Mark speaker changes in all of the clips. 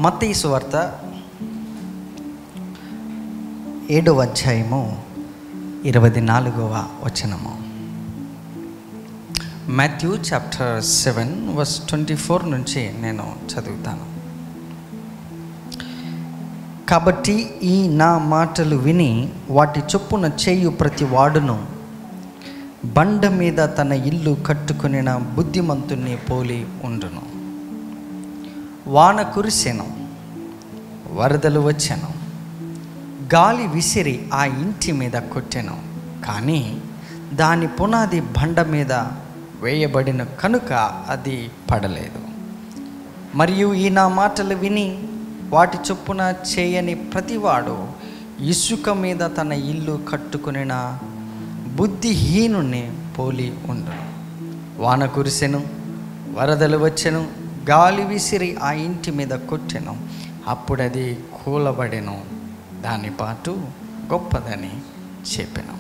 Speaker 1: మత్తయి సువార్త 7వ అధ్యాయము 24వ వచనము. మాథ్యూ చాప్టర్ 7 వర్స్ 24 నుంచి నేను చదువుతాను. కాబట్టి ఈ నా మాటలు విని వాటి చొప్పున చేయు ప్రతి వాడును బండ మీద తన ఇల్లు కట్టుకొనిన బుద్ధిమంతుణ్ణి పోలి ఉండును. వాన కురిసెను, వరదలు వచ్చెను, గాలి విసిరి ఆ ఇంటి మీద కొట్టెను, కానీ దాని పునాది బండ మీద వేయబడిన కనుక అది పడలేదు. మరియు ఈ నా మాటలు విని వాటి చొప్పున చేయని ప్రతివాడు ఇసుక మీద తన ఇల్లు కట్టుకొనిన బుద్ధిహీనుని పోలి ఉండును. వాన కురిసెను, వరదలు వచ్చెను, గాలి విసిరి ఆ ఇంటి మీద కొట్టెను, అప్పుడది కూలబడెను, దాని పాటు గొప్పదని చెప్పెను.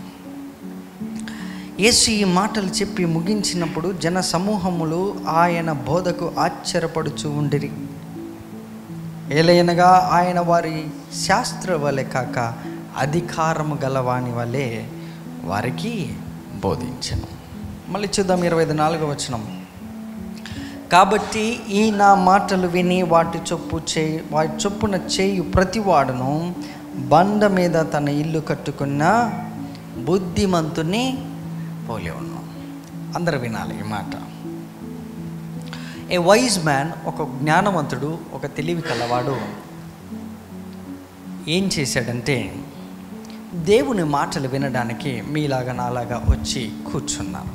Speaker 1: యేసు ఈ మాటలు చెప్పి ముగించినప్పుడు జన సమూహములు ఆయన బోధకు ఆశ్చర్యపడుచూ ఉండిరి. ఏలయనగా ఆయన వారి శాస్త్ర వలె కాక అధికారము గలవాని వలె వారికి బోధించెను. మళ్ళీ చూద్దాం 24వ వచనం. కాబట్టి ఈ నా మాటలు విని వాటి చొప్పున చేయు ప్రతివాడును బండ మీద తన ఇల్లు కట్టుకున్న బుద్ధిమంతుని పోలి ఉన్నాం. అందరూ వినాలి ఈ మాట. ఏ వైజ్ మ్యాన్, ఒక జ్ఞానవంతుడు, ఒక తెలివి కలవాడు ఏం చేశాడంటే దేవుని మాటలు వినడానికి మీలాగా నాలాగా వచ్చి కూర్చున్నారు.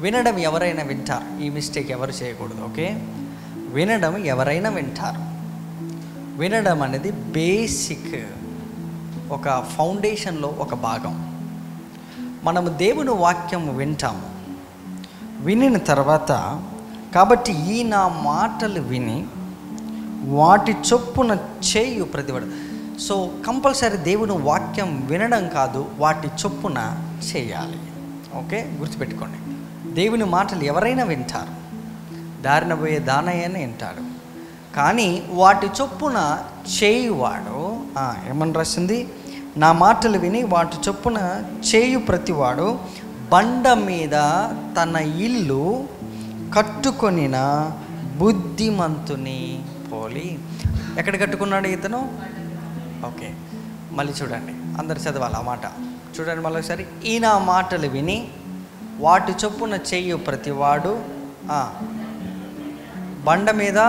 Speaker 1: వినడం ఎవరైనా వింటారు, ఈ మిస్టేక్ ఎవరు చేయకూడదు. ఓకే, వినడం ఎవరైనా వింటారు. వినడం అనేది బేసిక్, ఒక ఫౌండేషన్లో ఒక భాగం. మనము దేవుని వాక్యం వింటాము. వినిన తర్వాత కాబట్టి ఈ నా మాటలు విని వాటి చొప్పున చేయు ప్రతివాడు. సో కంపల్సరీ దేవుని వాక్యం వినడం కాదు, వాటి చొప్పున చేయాలి. ఓకే, గుర్తుపెట్టుకోండి. దేవుని మాటలు ఎవరైనా వింటారు, దారిన పోయే దానయ్యని వింటాడు, కానీ వాటి చొప్పున చేయువాడు ఏమని రాసింది? నా మాటలు విని వాటి చొప్పున చేయు ప్రతివాడు బండ మీద తన ఇల్లు కట్టుకొనిన బుద్ధిమంతుని పోలి. ఎక్కడ కట్టుకున్నాడు ఇతను? ఓకే, మళ్ళీ చూడండి, అందరు చదవాలి ఆ మాట. చూడండి మళ్ళీ ఒకసారి. ఈ నా మాటలు విని వాటి చొప్పున చెయ్యు ప్రతివాడు బండ మీద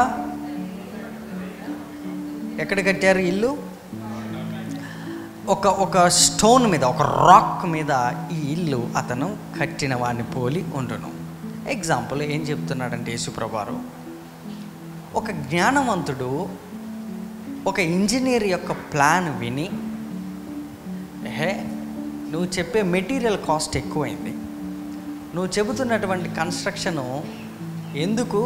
Speaker 1: ఎక్కడ కట్టారు ఇల్లు? ఒక స్టోన్ మీద, ఒక రాక్ మీద ఈ ఇల్లు అతను కట్టిన వాడిని పోలి ఉండును. ఎగ్జాంపుల్ ఏం చెప్తున్నాడంటే యేసుప్రభువారు, ఒక జ్ఞానవంతుడు ఒక ఇంజనీర్ యొక్క ప్లాన్ విని, నువ్వు చెప్పే మెటీరియల్ కాస్ట్ ఎక్కువైంది, నువ్వు చెబుతున్నటువంటి కన్స్ట్రక్షను ఎందుకు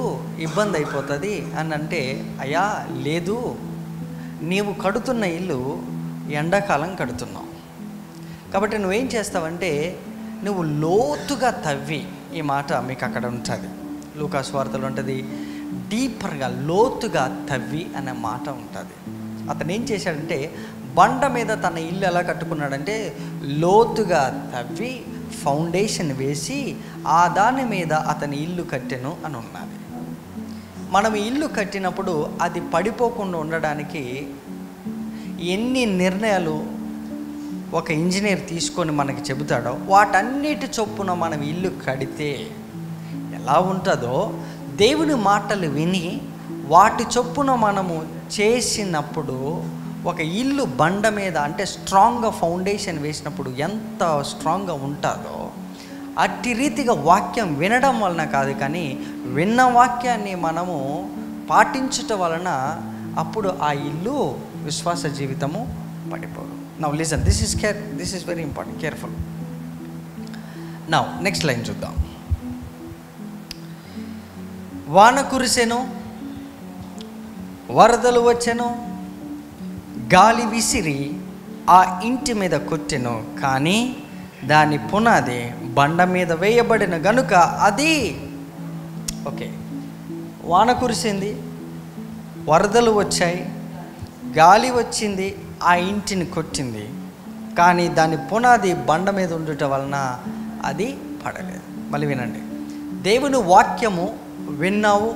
Speaker 1: ఇబ్బంది అయిపోతుంది అని అంటే, అయ్యా లేదు, నీవు కడుతున్న ఇల్లు ఎండాకాలం కడుతున్నావు కాబట్టి నువ్వేం చేస్తావంటే నువ్వు లోతుగా తవ్వి, ఈ మాట మీకు అక్కడ ఉంటుంది, లూకాసు వార్తలో ఉంటుంది, డీపర్గా లోతుగా తవ్వి అనే మాట ఉంటుంది. అతను ఏం చేశాడంటే బండ మీద తన ఇల్లు ఎలా కట్టుకున్నాడంటే లోతుగా తవ్వి ఫౌండేషన్ వేసి ఆ దాని మీద అతని ఇల్లు కట్టెను అని ఉన్నది. మనం ఇల్లు కట్టినప్పుడు అది పడిపోకుండా ఉండడానికి ఎన్ని నిర్ణయాలు ఒక ఇంజనీర్ తీసుకొని మనకి చెబుతాడో వాటన్నిటి చొప్పున మనం ఇల్లు కడితే ఎలా ఉంటుందో, దేవుని మాటలు విని వాటి చొప్పున మనము చేసినప్పుడు ఒక ఇల్లు బండ మీద అంటే స్ట్రాంగ్గా ఫౌండేషన్ వేసినప్పుడు ఎంత స్ట్రాంగ్గా ఉంటుందో, అట్టి రీతిగా వాక్యం వినడం వలన కాదు, కానీ విన్న వాక్యాన్ని మనము పాటించటం వలన అప్పుడు ఆ ఇల్లు విశ్వాస జీవితము పడిపోదు. Now listen, this is very important, careful. Now next line చూద్దాం. వాన కురిసెను, వరదలు వచ్చెను, గాలి విసిరి ఆ ఇంటి మీద కొట్టెను, కానీ దాని పునాది బండ మీద వేయబడిన గనుక అది. ఓకే, వాన కురిసింది, వరదలు వచ్చాయి, గాలి వచ్చింది, ఆ ఇంటిని కొట్టింది, కానీ దాని పునాది బండ మీద ఉండటం వలన అది పడలేదు. మళ్ళీ వినండి, దేవుని వాక్యము విన్నావు,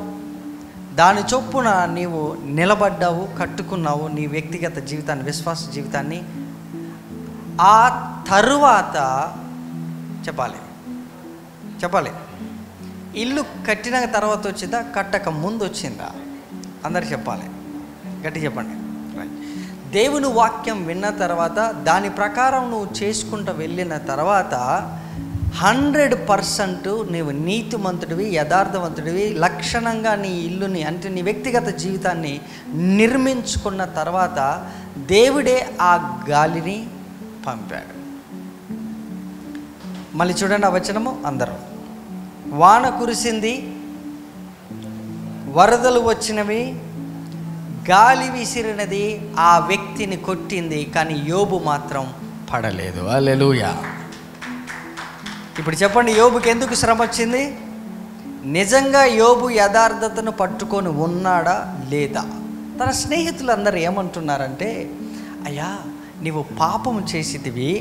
Speaker 1: దాని చొప్పున నీవు నిలబడ్డావు, కట్టుకున్నావు నీ వ్యక్తిగత జీవితాన్ని, విశ్వాస జీవితాన్ని. ఆ తరువాత చెప్పాలి ఇల్లు కట్టిన తర్వాత వచ్చిందా, కట్టక ముందు వచ్చిందా? అందరు చెప్పాలి, గట్టి చెప్పండి. దేవుని వాక్యం విన్న తర్వాత దాని ప్రకారం నువ్వు చేసుకుంటూ వెళ్ళిన తర్వాత 100% నీవు నీతిమంతుడివి, యథార్థవంతుడివి, లక్షణంగా నీ ఇల్లుని అంటే నీ వ్యక్తిగత జీవితాన్ని నిర్మించుకున్న తర్వాత దేవుడే ఆ గాలిని పంపాడు. మళ్ళీ చూడండి ఆ వచనము అందరూ. వాన కురిసింది, వరదలు వచ్చినవి, గాలి విసిరినది, ఆ వ్యక్తిని కొట్టింది, కానీ యోబు మాత్రం పడలేదు. హల్లెలూయా. ఇప్పుడు చెప్పండి, యోబుకి ఎందుకు శ్రమ వచ్చింది? నిజంగా యోబు యథార్థతను పట్టుకొని ఉన్నాడా లేదా? తన స్నేహితులందరూ ఏమంటున్నారంటే, అయ్యా నీవు పాపం చేసేదివి,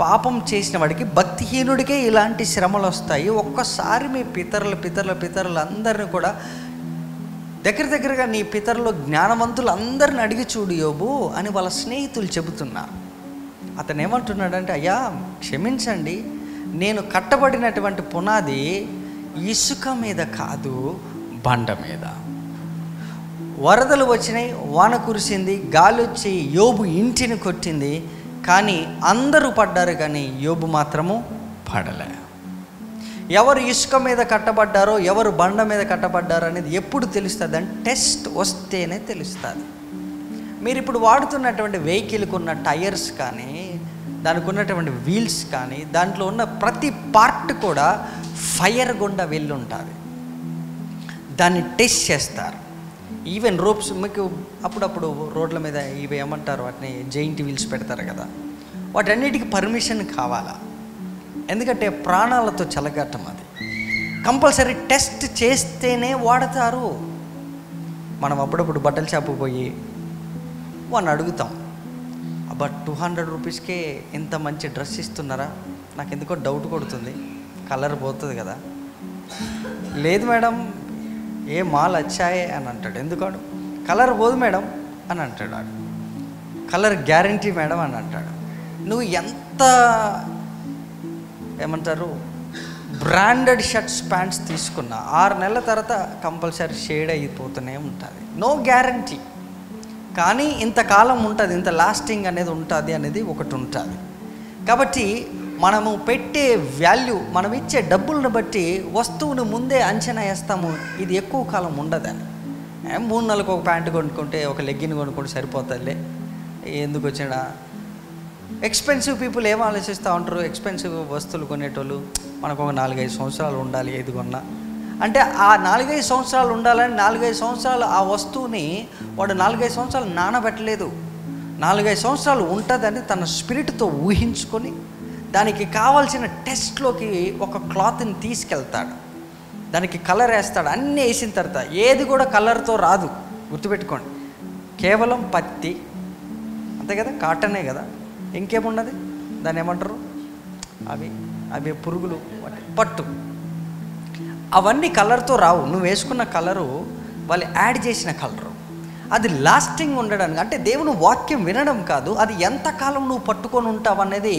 Speaker 1: పాపం చేసిన వాడికి, భక్తిహీనుడికే ఇలాంటి శ్రమలు వస్తాయి, ఒక్కసారి మీ పితరులు అందరిని కూడా దగ్గరగా నీ పితరులు జ్ఞానవంతులు అందరిని అడిగి చూడు యోబు అని వాళ్ళ స్నేహితులు చెబుతున్నారు. అతను ఏమంటున్నాడంటే, అయ్యా క్షమించండి, నేను కట్టబడినటువంటి పునాది ఇసుక మీద కాదు, బండ మీద. వరదలు వచ్చినాయి, వాన కురిసింది, గాలి వచ్చి యోబు ఇంటిని కొట్టింది, కానీ అందరూ పడ్డారు, కానీ యోబు మాత్రము పడలే. ఎవరు ఇసుక మీద కట్టబడ్డారో, ఎవరు బండ మీద కట్టబడ్డారో అనేది ఎప్పుడు తెలుస్తుంది అంటే టెస్ట్ వస్తేనే తెలుస్తుంది. మీరు ఇప్పుడు వాడుతున్నటువంటి వెహికల్కి ఉన్న టైర్స్ కానీ, దానికి ఉన్నటువంటి వీల్స్ కానీ, దాంట్లో ఉన్న ప్రతి పార్ట్ కూడా ఫైర్ గుండా వెళ్ళి ఉంటుంది. దాన్ని టెస్ట్ చేస్తారు. ఈవెన్ రోప్స్, మీకు అప్పుడప్పుడు రోడ్ల మీద ఇవి ఏమంటారు, వాటిని జైంట్ వీల్స్ పెడతారు కదా, వాటన్నిటికీ పర్మిషన్ కావాలా? ఎందుకంటే ప్రాణాలతో చెలగాటం, అది కంపల్సరీ టెస్ట్ చేస్తేనే వాడతారు. మనం అప్పుడప్పుడు బట్టల షాపు పోయి వాడిని అడుగుతాం, అబ్బా 200 రూపీస్కే ఇంత మంచి డ్రెస్ ఇస్తున్నారా, నాకు ఎందుకో డౌట్ కొడుతుంది, కలర్ పోతుంది కదా. లేదు మేడం, ఏ మాల్ వచ్చాయే అని అంటాడు. ఎందుకాడు? కలర్ పోదు మేడం అని అంటాడు. వాడు కలర్ గ్యారంటీ మేడం అని అంటాడు. నువ్వు ఎంత ఏమంటారు బ్రాండెడ్ షర్ట్స్ ప్యాంట్స్ తీసుకున్నా 6 నెలల తర్వాత కంపల్సరీ షేడ్ అయిపోతూనే ఉంటుంది, నో గ్యారంటీ. కానీ ఇంతకాలం ఉంటుంది, ఇంత లాస్టింగ్ అనేది ఉంటుంది అనేది ఒకటి ఉంటుంది. కాబట్టి మనము పెట్టే వాల్యూ, మనం ఇచ్చే డబ్బులను బట్టి వస్తువును ముందే అంచనా వేస్తాము, ఇది ఎక్కువ కాలం ఉండదని. 3 నెలలకు ఒక ప్యాంటు కొనుక్కుంటే, ఒక లెగ్గిన్ కొనుక్కుంటే సరిపోతుందిలే, ఎందుకు వచ్చినా. ఎక్స్పెన్సివ్ పీపుల్ ఏం ఆలోచిస్తూ ఉంటారు, ఎక్స్పెన్సివ్ వస్తువులు కొనేటోళ్ళు మనకు ఒక 4-5 సంవత్సరాలు ఉండాలి ఏది కొన్నా అంటే. ఆ 4-5 సంవత్సరాలు ఉండాలని 4-5 సంవత్సరాలు ఆ వస్తువుని వాడు 4-5 సంవత్సరాలు నానబెట్టలేదు, 4-5 సంవత్సరాలు ఉంటుందని తన స్పిరిట్తో ఊహించుకొని దానికి కావాల్సిన టెస్ట్లోకి ఒక క్లాత్ని తీసుకెళ్తాడు, దానికి కలర్ వేస్తాడు. అన్నీ వేసిన తర్వాత ఏది కూడా కలర్తో రాదు, గుర్తుపెట్టుకోండి. కేవలం పత్తి అంతే కదా, కాటనే కదా, ఇంకేమున్నది, దాన్ని ఏమంటారు, అవి పురుగులు, పట్టు, అవన్నీ కలర్తో రావు. నువ్వు వేసుకున్న కలరు వాళ్ళు యాడ్ చేసిన కలరు, అది లాస్టింగ్ ఉండడానికి. అంటే దేవుని వాక్యం వినడం కాదు, అది ఎంతకాలం నువ్వు పట్టుకొని ఉంటావు అనేది.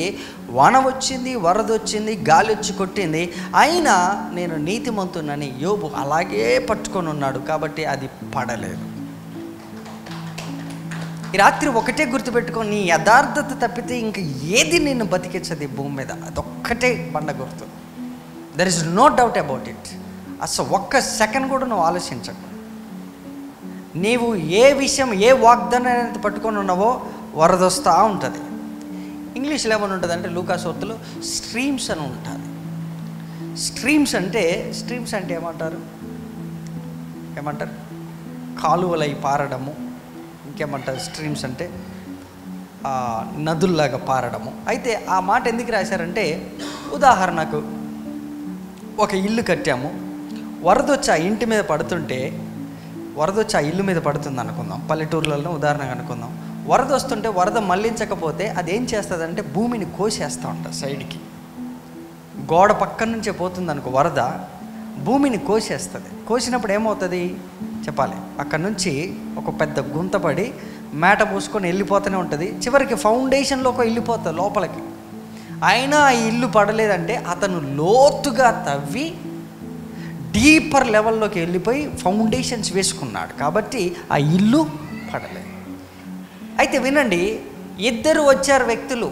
Speaker 1: వాన వచ్చింది, వరద వచ్చింది, గాలి వచ్చి కొట్టింది, అయినా నేను నీతిమంతునని యోబు అలాగే పట్టుకొని ఉన్నాడు, కాబట్టి అది పడలేదు. ఈ రాత్రి ఒకటే గుర్తుపెట్టుకొని, నీ యథార్థత తప్పితే ఇంక ఏది నిన్ను బతికించదు ఈ భూమి మీద, అదొక్కటే బండ గుర్తు. There is no doubt about it. అసలు ఒక్క సెకండ్ కూడా నువ్వు ఆలోచించకు. నీవు ఏ విషయం, ఏ వాగ్దానం అనేది పట్టుకొని ఉన్నావో వరద వస్తూ ఉంటుంది. ఇంగ్లీష్లో ఏమని ఉంటుంది అంటే, లూకాసు వార్తలో స్ట్రీమ్స్ అని ఉంటుంది. స్ట్రీమ్స్ అంటే ఏమంటారు కాలువలై పారడము, ఇంకేమంటారు స్ట్రీమ్స్ అంటే నదుల్లాగా పారడము. అయితే ఆ మాట ఎందుకు రాశారంటే, ఉదాహరణకు ఒక ఇల్లు కట్టాము, వరద వచ్చి ఆ ఇంటి మీద పడుతుంటే వరద వచ్చి ఆ ఇల్లు మీద పడుతుంది అనుకుందాం, పల్లెటూర్లలో ఉదాహరణగా అనుకుందాం. వరద వస్తుంటే వరద మళ్లించకపోతే అది ఏం చేస్తుందంటే భూమిని కోసేస్తూ ఉంటుంది సైడ్కి. గోడ పక్కన నుంచే పోతుంది అనుకో వరద, భూమిని కోసేస్తుంది. కోసినప్పుడు ఏమవుతుంది చెప్పాలి, అక్కడ నుంచి ఒక పెద్ద గుంత పడి మేట పోసుకొని వెళ్ళిపోతూనే ఉంటుంది. చివరికి ఫౌండేషన్లోకి వెళ్ళిపోతుంది లోపలికి. అయినా ఆ ఇల్లు పడలేదంటే అతను లోతుగా తవ్వి డీపర్ లెవెల్లోకి వెళ్ళిపోయి ఫౌండేషన్స్ వేసుకున్నాడు కాబట్టి ఆ ఇల్లు పడలేదు. అయితే వినండి, ఇద్దరు వచ్చారు వ్యక్తులు,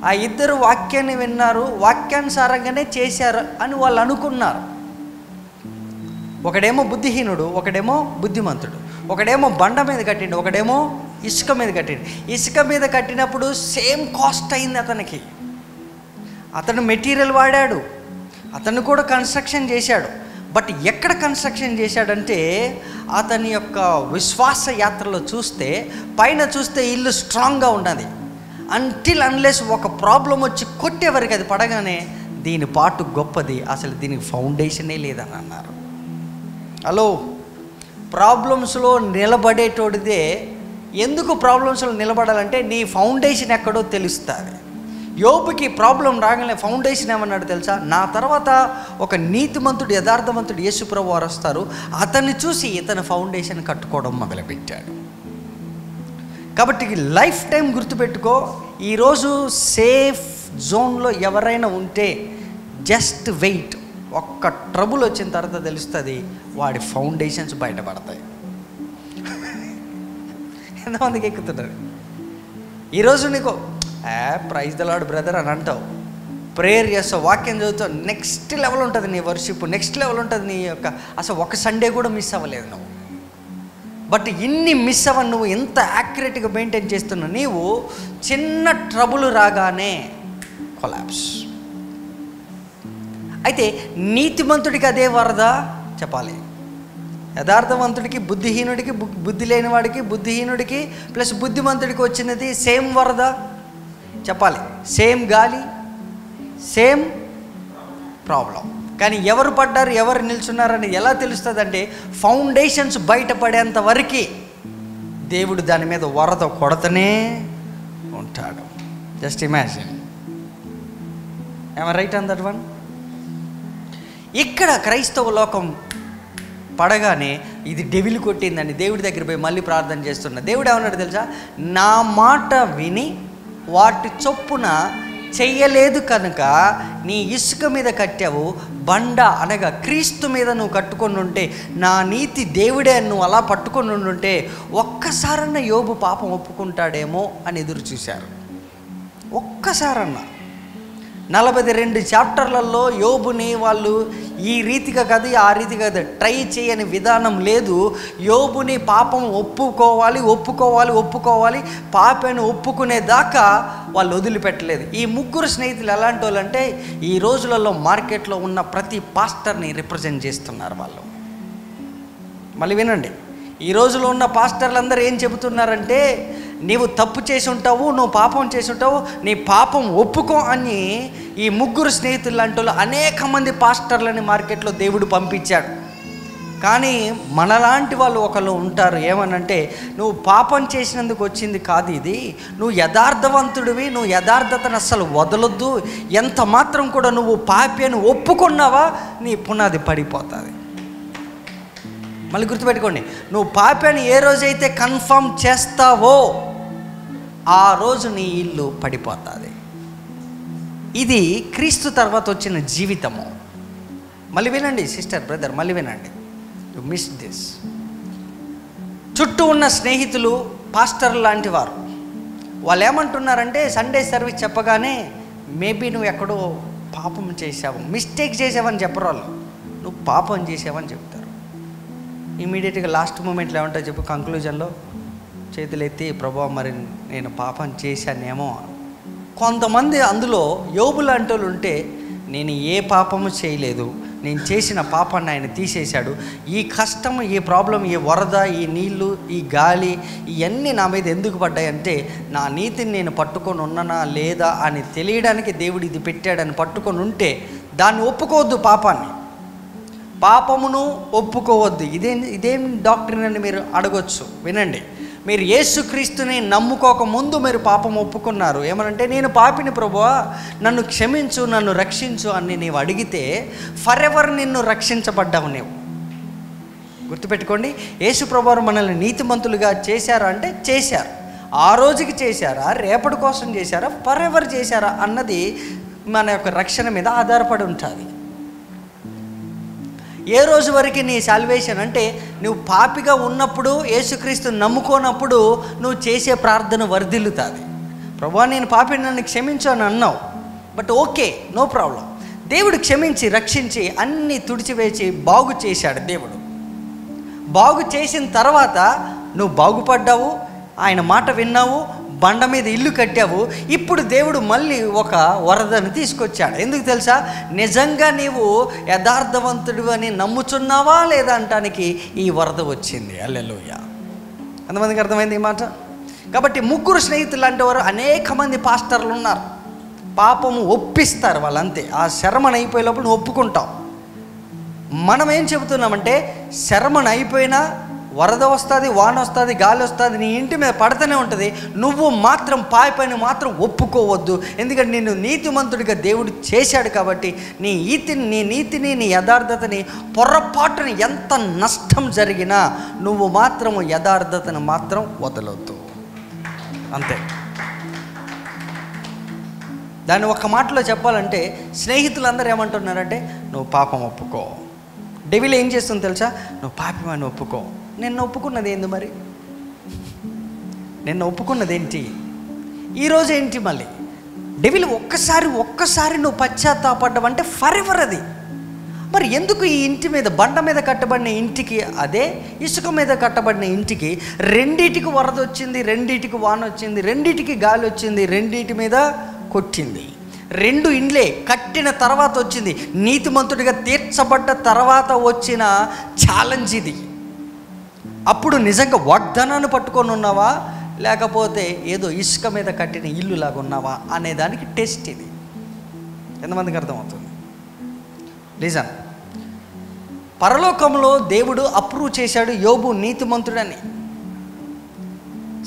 Speaker 1: ఆ ఇద్దరు వాక్యాన్ని విన్నారు, వాక్యానుసారంగానే చేశారు అని వాళ్ళు అనుకున్నారు. ఒకడేమో బుద్ధిహీనుడు, ఒకడేమో బుద్ధిమంతుడు. ఒకడేమో బండ మీద కట్టిండు, ఒకడేమో ఇసుక మీద కట్టిండు. ఇసుక మీద కట్టినప్పుడు సేమ్ కాస్ట్ అయింది అతనికి. అతను మెటీరియల్ వాడాడు, అతను కూడా కన్స్ట్రక్షన్ చేశాడు. బట్ ఎక్కడ కన్స్ట్రక్షన్ చేశాడంటే అతని యొక్క విశ్వాస యాత్రలో చూస్తే, పైన చూస్తే ఇల్లు స్ట్రాంగ్గా ఉన్నది. అన్లెస్ ఒక ప్రాబ్లం వచ్చి కొట్టేవరకు అది పడగానే దీని పాటు గొప్పది, అసలు దీనికి ఫౌండేషనే లేదని అన్నారు. హలో, ప్రాబ్లమ్స్లో నిలబడేటోడిదే. ఎందుకు ప్రాబ్లమ్స్లో నిలబడాలంటే నీ ఫౌండేషన్ ఎక్కడో తెలుస్తుంది. యోబుకి ప్రాబ్లం రాగానే ఫౌండేషన్ ఏమన్నాడు తెలుసా? నా తర్వాత ఒక నీతిమంతుడు యథార్థవంతుడు యేసుప్రభు వారు వస్తారు, అతన్ని చూసి ఇతను ఫౌండేషన్ కట్టుకోవడం మొదలుపెట్టాడు. కాబట్టి లైఫ్ టైం గుర్తుపెట్టుకో, ఈరోజు సేఫ్ జోన్లో ఎవరైనా ఉంటే జస్ట్ వెయిట్. ఒక్క ట్రబుల్ వచ్చిన తర్వాత తెలుస్తుంది వాడి ఫౌండేషన్స్ బయటపడతాయి. ఎంతమందికి ఎక్కుతున్నారు? ఈరోజు నీకు ప్రైజ్ ద లార్డ్ బ్రదర్ అని అంటావు, ప్రేయర్ చేస్తావు, వాక్యం చదువుతావు, నెక్స్ట్ లెవెల్ ఉంటుంది నీ వర్షిప్, నెక్స్ట్ లెవెల్ ఉంటుంది నీ యొక్క, అసలు ఒక సండే కూడా మిస్ అవ్వలేదు నువ్వు. బట్ ఇన్ని మిస్ అవ్వని నువ్వు ఎంత యాక్యురేట్గా మెయింటైన్ చేస్తున్నావు. నీవు చిన్న ట్రబుల్ రాగానే కొలాప్స్. అయితే నీతిమంతుడికి అదే వరద చెప్పాలి, యథార్థవంతుడికి బుద్ధిహీనుడికి, బుద్ధి లేనివాడికి బుద్ధిహీనుడికి ప్లస్ బుద్ధిమంతుడికి వచ్చినది సేమ్ వరద చెప్పాలి, సేమ్ గాలి, సేమ్ ప్రాబ్లం. కానీ ఎవరు పడ్డారు, ఎవరు నిల్చున్నారని ఎలా తెలుస్తుంది అంటే ఫౌండేషన్స్ బయటపడేంత వరకు దేవుడు దాని మీద వరద కొడతనే ఉంటాడు. Just imagine, right on that one. ఇక్కడ క్రైస్తవ లోకం పడగానే ఇది డెవిల్ కొట్టిందని దేవుడి దగ్గర పోయి మళ్ళీ ప్రార్థన చేస్తున్నా. దేవుడు ఏమన్నాడు తెలుసా? నా మాట విని వాటి చొప్పున చెయ్యలేదు కనుక నీ ఇసుక మీద కట్టావు, బండ అనగా క్రీస్తు మీద నువ్వు కట్టుకొని ఉంటే, నా నీతి దేవుడే నువ్వు అలా పట్టుకొని ఉండుంటే ఒక్కసారన్నా యోబు పాపం ఒప్పుకుంటాడేమో అని ఎదురు చూశారు. ఒక్కసారన్నా 42 చాప్టర్లలో యోబుని వాళ్ళు ఈ రీతిగా కాదు ఆ రీతిగా కాదు ట్రై చేయని విధానం లేదు. యోబుని పాపం ఒప్పుకోవాలి పాపాన్ని ఒప్పుకునేదాకా వాళ్ళు వదిలిపెట్టలేదు. ఈ ముగ్గురు స్నేహితులు ఎలాంటి వాళ్ళు అంటే ఈ రోజులలో మార్కెట్లో ఉన్న ప్రతి పాస్టర్ని రిప్రజెంట్ చేస్తున్నారు వాళ్ళు. మళ్ళీ వినండి, ఈ రోజులో ఉన్న పాస్టర్లందరూ ఏం చెబుతున్నారంటే నీవు తప్పు చేసి ఉంటావు, నువ్వు పాపం చేసి ఉంటావు, నీ పాపం ఒప్పుకో అని ఈ ముగ్గురు స్నేహితులు లాంటి వాళ్ళు అనేక మంది పాస్టర్లని మార్కెట్లో దేవుడు పంపించాడు. కానీ మనలాంటి వాళ్ళు ఒకళ్ళు ఉంటారు, ఏమనంటే నువ్వు పాపం చేసినందుకు వచ్చింది కాదు ఇది, నువ్వు యథార్థవంతుడివి, నువ్వు యథార్థతను అస్సలు వదలొద్దు, ఎంత మాత్రం కూడా నువ్వు పాపి అని ఒప్పుకున్నావా నీ పునాది పడిపోతుంది. మళ్ళీ గుర్తుపెట్టుకోండి, నువ్వు పాపి అని ఏ రోజైతే కన్ఫర్మ్ చేస్తావో ఆ రోజు నీ ఇల్లు పడిపోతుంది. ఇది క్రీస్తు తర్వాత వచ్చిన జీవితము. మళ్ళీ వినండి సిస్టర్, బ్రదర్, మళ్ళీ వినండి, యు మిస్ దిస్. చుట్టూ ఉన్న స్నేహితులు పాస్టర్ లాంటి వారు, వాళ్ళు ఏమంటున్నారంటే సండే సర్వీస్ చెప్పగానే మేబీ నువ్వు ఎక్కడో పాపం చేసావు, మిస్టేక్ చేసావని చెప్పరు వాళ్ళు, నువ్వు పాపం చేసావని చెప్తారు. ఇమీడియట్గా లాస్ట్ మూమెంట్లో ఏమంటారు చెప్పు, కంక్లూజన్లో చేతులు ఎత్తి ప్రభువా మరి నేను పాపం చేశానేమో. కొంతమంది అందులో యోబు లాంటి వాళ్ళు ఉంటే నేను ఏ పాపము చేయలేదు, నేను చేసిన పాపాన్ని ఆయన తీసేశాడు, ఈ కష్టం, ఈ ప్రాబ్లం, ఈ వరద, ఈ నీళ్లు, ఈ గాలి, ఇవన్నీ నా మీద ఎందుకు పడ్డాయంటే నా నీతిని నేను పట్టుకొని ఉన్నానా లేదా అని తెలియడానికి దేవుడు ఇది పెట్టాడని పట్టుకొని ఉంటే దాన్ని ఒప్పుకోవద్దు పాపాన్ని. పాపమును ఒప్పుకోవద్దు. ఇదేం డాక్ట్రిన్ అని మీరు అడగొచ్చు. వినండి, మీరు యేసుక్రీస్తుని నమ్ముకోక ముందు మీరు పాపం ఒప్పుకున్నారు. ఏమనంటే, నేను పాపిని ప్రభువా, నన్ను క్షమించు, నన్ను రక్షించు అని నీవు అడిగితే ఫర్ ఎవర్ నిన్ను రక్షించబడ్డావు నీవు. గుర్తుపెట్టుకోండి, యేసు ప్రభువారు మనల్ని నీతిమంతులుగా చేశారా అంటే చేశారు. ఆ రోజుకి చేశారా, రేపటి కోసం చేశారా, ఫర్ ఎవర్ చేశారా అన్నది మన యొక్క రక్షణ మీద ఆధారపడి ఉంటుంది. ఏ రోజు వరకు నీ సాల్వేషన్ అంటే, నువ్వు పాపిగా ఉన్నప్పుడు యేసుక్రీస్తుని నమ్ముకోనప్పుడు నువ్వు చేసే ప్రార్థన వర్ధిల్లుతుంది. ప్రభువా నేను పాపిని, నన్ను క్షమించు అని అన్నావు, బట్ ఓకే, నో ప్రాబ్లం. దేవుడు క్షమించి రక్షించి అన్నీ తుడిచివేసి బాగు చేశాడు. దేవుడు బాగు చేసిన తర్వాత నువ్వు బాగుపడ్డావు, ఆయన మాట విన్నావు, బండ మీద ఇల్లు కట్టావు. ఇప్పుడు దేవుడు మళ్ళీ ఒక వరదను తీసుకొచ్చాడు. ఎందుకు తెలుసా? నిజంగా నీవు యథార్థవంతుడు అని నమ్ముచున్నావా లేదా అంటానికి ఈ వరద వచ్చింది. హల్లెలూయా. ఎంతమందికి అర్థమైంది ఈ మాట? కాబట్టి ముగ్గురు స్నేహితులు అంటే వారు అనేక మంది పాస్టర్లు ఉన్నారు. పాపము ఒప్పిస్తారు వాళ్ళంతే. ఆ శరమణ అయిపోయే లోపల నువ్వు ఒప్పుకుంటావు. మనం ఏం చెబుతున్నామంటే, శరమణ అయిపోయినా వరద వస్తుంది, వాన వస్తుంది, గాలి వస్తుంది, నీ ఇంటి మీద పడుతూనే ఉంటుంది. నువ్వు మాత్రం పైన మాత్రం ఒప్పుకోవద్దు. ఎందుకంటే నిన్ను నీతిమంతుడిగా దేవుడు చేశాడు కాబట్టి నీ నీతిని నీ యథార్థతని పొరపాటుని ఎంత నష్టం జరిగినా నువ్వు మాత్రము యథార్థతను మాత్రం వదలొద్దు. అంతే. దాన్ని ఒక్క మాటలో చెప్పాలంటే, స్నేహితులందరూ ఏమంటున్నారంటే, నువ్వు పాపం ఒప్పుకో. డెవిల్ ఏం చేస్తుంది తెలుసా? నువ్వు పాపమని ఒప్పుకో. నిన్ను ఒప్పుకున్నది ఏంది మరి? నిన్ను ఒప్పుకున్నది ఏంటి? ఈరోజు ఏంటి? మళ్ళీ డెవిల్ ఒక్కసారి నువ్వు పశ్చాత్తాపడ్డావంటే ఫర్ ఎవర్ అది. మరి ఎందుకు ఈ ఇంటి మీద, బండ మీద కట్టబడిన ఇంటికి, అదే ఇసుక మీద కట్టబడిన ఇంటికి రెండిటికి వరద వచ్చింది, రెండిటికి వాన వచ్చింది, రెండిటికి గాలి వచ్చింది, రెండిటి మీద కొట్టింది. రెండు ఇండ్లే కట్టిన తర్వాత వచ్చింది. నీతిమంతుడిగా తీర్చబడ్డ తర్వాత వచ్చిన ఛాలెంజ్ ఇది. అప్పుడు నిజంగా వాగ్దానాన్ని పట్టుకొని ఉన్నావా, లేకపోతే ఏదో ఇసుక మీద కట్టిన ఇల్లు లాగా ఉన్నావా అనేదానికి టెస్ట్ ఇది. ఎంతమందికి అర్థమవుతుంది? రీజన్, పరలోకంలో దేవుడు అప్రూవ్ చేశాడు యోబు నీతిమంతుడని.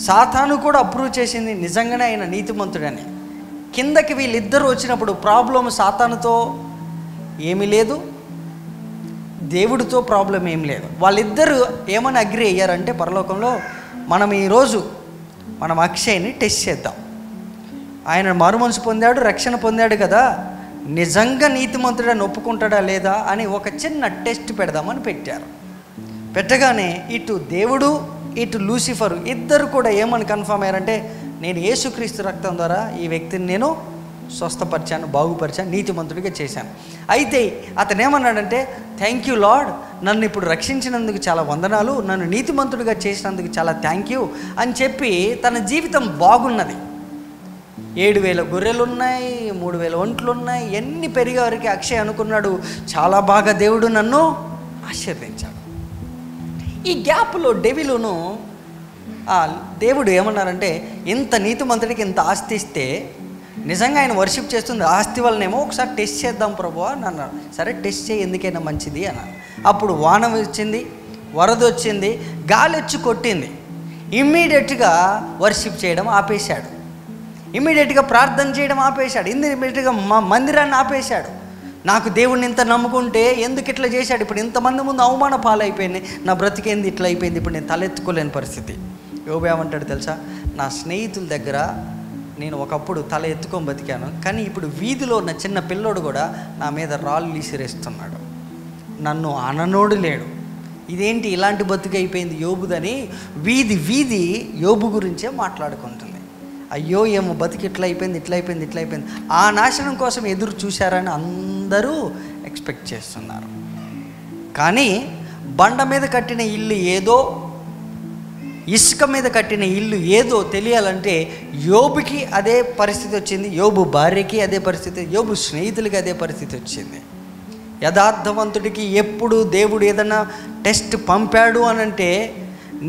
Speaker 1: సాతాను కూడా అప్రూవ్ చేసింది నిజంగానే ఆయన నీతిమంతుడని. కిందకి వీళ్ళిద్దరూ వచ్చినప్పుడు ప్రాబ్లం సాతానుతో ఏమీ లేదు, దేవుడితో ప్రాబ్లం ఏం లేదు. వాళ్ళిద్దరూ ఏమని అగ్రి అయ్యారంటే, పరలోకంలో మనం అక్షయ్ని టెస్ట్ చేద్దాం. ఆయన మారుమనసు పొందాడు, రక్షణ పొందాడు కదా, నిజంగా నీతిమంతుడని ఒప్పుకుంటాడా లేదా అని ఒక చిన్న టెస్ట్ పెడదామని పెట్టారు. పెట్టగానే ఇటు దేవుడు ఇటు లూసిఫరు ఇద్దరు కూడా ఏమని కన్ఫర్మ్ అయ్యారంటే, నేను యేసుక్రీస్తు రక్తం ద్వారా ఈ వ్యక్తిని నేను స్వస్థపరిచాను, బాగుపరిచాను, నీతిమంతుడిగా చేశాను. అయితే అతను ఏమన్నాడంటే, థ్యాంక్ యూ లార్డ్, నన్ను ఇప్పుడు రక్షించినందుకు చాలా వందనాలు, నన్ను నీతిమంతుడిగా చేసినందుకు చాలా థ్యాంక్ యూ అని చెప్పి తన జీవితం బాగున్నది. 7,000 గొర్రెలు ఉన్నాయి, 3,000 ఒంట్లు ఉన్నాయి, ఎన్ని పెరిగే వరకు అక్షయ్ అనుకున్నాడు, చాలా బాగా దేవుడు నన్ను ఆశీర్వదించాడు. ఈ గ్యాప్లో డెవిలును దేవుడు ఏమన్నారంటే, ఇంత నీతిమంతుడికి ఇంత ఆస్తి ఇస్తే నిజంగా ఆయన వర్షిప్ చేస్తుంది ఆస్తి వల్లనేమో, ఒకసారి టెస్ట్ చేద్దాం ప్రభువా అని అన్నాడు. సరే టెస్ట్ చేయి, ఎందుకైనా మంచిది అన్నాడు. అప్పుడు వాన వచ్చింది, వరద వచ్చింది, గాలి వచ్చి కొట్టింది. ఇమ్మీడియట్గా వర్షిప్ చేయడం ఆపేశాడు, ఇమ్మీడియట్గా ప్రార్థన చేయడం ఆపేశాడు, ఇమ్మీడియట్గా మందిరాన్ని ఆపేశాడు. నాకు దేవుడిని ఇంత నమ్ముకుంటే ఎందుకు ఇట్లా చేశాడు, ఇప్పుడు ఇంతమంది ముందు అవమాన పాలైపోయింది, నా బ్రతికేంది ఇట్లా అయిపోయింది, ఇప్పుడు నేను తలెత్తుకోలేని పరిస్థితి. యోబు ఏమంటాడు తెలుసా? నా స్నేహితుల దగ్గర నేను ఒకప్పుడు తల ఎత్తుకొని బతికాను, కానీ ఇప్పుడు వీధిలో ఉన్న చిన్న పిల్లోడు కూడా నా మీద రాళ్ళు విసిరేస్తున్నాడు, నన్ను అననోడు లేడు. ఇదేంటి ఇలాంటి బతుకు అయిపోయింది యోబుదని వీధి యోబు గురించే మాట్లాడుకుంటుంది. అయ్యో ఏమో బతికి ఇట్లా అయిపోయింది. ఆ నాశనం కోసం ఎదురు చూశారని అందరూ ఎక్స్పెక్ట్ చేస్తున్నారు. కానీ బండ మీద కట్టిన ఇల్లు ఏదో, ఇసుక మీద కట్టిన ఇల్లు ఏదో తెలియాలంటే యోబుకి అదే పరిస్థితి వచ్చింది, యోబు భార్యకి అదే పరిస్థితి, యోబు స్నేహితులకి అదే పరిస్థితి వచ్చింది. యథార్థవంతుడికి ఎప్పుడు దేవుడు ఏదైనా టెస్ట్ పంపాడు అనంటే,